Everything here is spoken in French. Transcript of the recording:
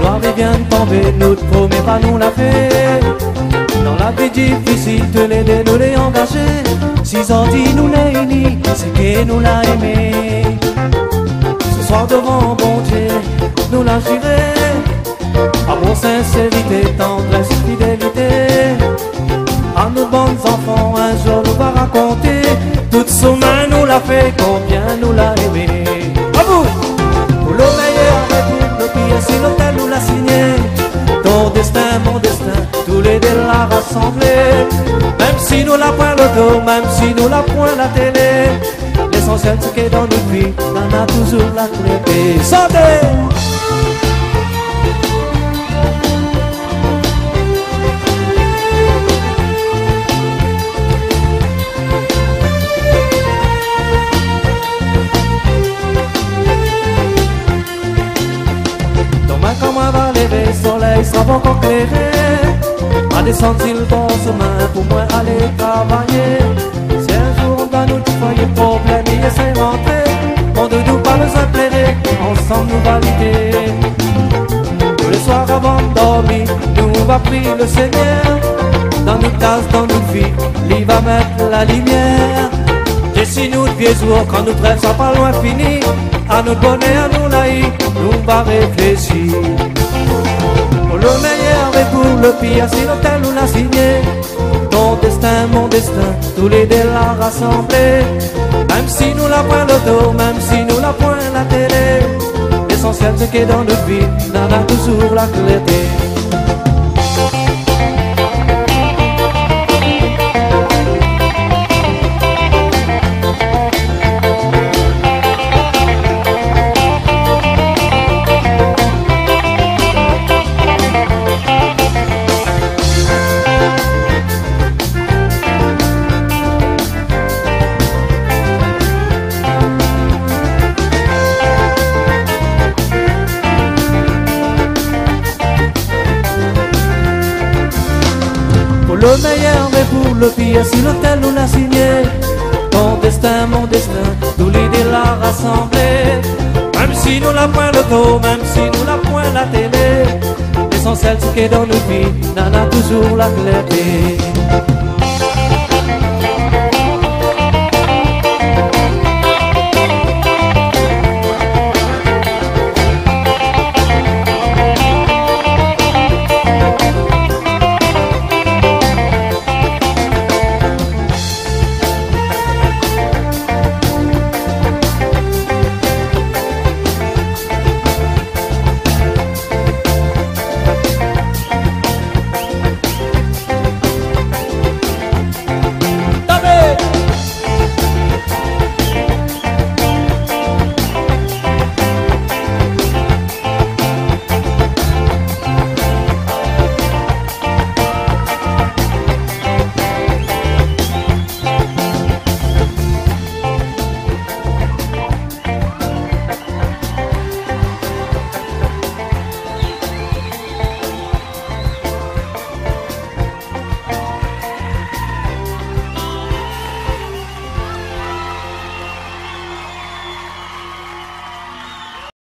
soirée vient de tomber, nous ne promets pas nous la fait. Dans la vie difficile, de l'aider, nous les engager. Si dit nous les unis, c'est que nous l'a aimé. Ce soir devant bon Dieu, nous la juré. Amour, sincérité, tendresse, fidélité. À nos bons enfants, un jour nous va raconter. Toute son main nous l'a fait, combien nous l'a aimé. À vous! Pour le meilleur, le pire, si l'hôtel nous l'a signé. Ton destin, mon destin, tous les deux l'a rassemblé. Même si nous la point le dos, même si nous la point la télé. L'essentiel c'est que dans notre vie, on a toujours la clé. Sortez! Le soleil sera encore clairé. À descendre il bon chemin pour moi aller travailler. Si un jour on va nous foyer problème et s'inventer, on ne nous pas besoin de plaider, ensemble nous valider. Tous les soirs avant de dormir, nous va prier le Seigneur. Dans nos tasses, dans nos vies, il va mettre la lumière. Et si nous de vieux jours, quand nous trêves, ça pas loin fini. À notre bonheur, à nous laïs, nous va réfléchir. Pour le meilleur et pour le pire, si l'hôtel nous l'a signé. Ton destin, mon destin, tous les deux l'a rassemblé. Même si nous la point le dos, même si nous la point la télé. L'essentiel c'est que dans notre vie, on a toujours la clarté. Le meilleur mais pour le pire, si l'hôtel nous l'a signé. Ton destin, mon destin, tous les deux l'a rassemblé. Même si nous la point le dos, même si nous la point la télé. L'essentiel c'est que dans nos vies, on a toujours la clarté.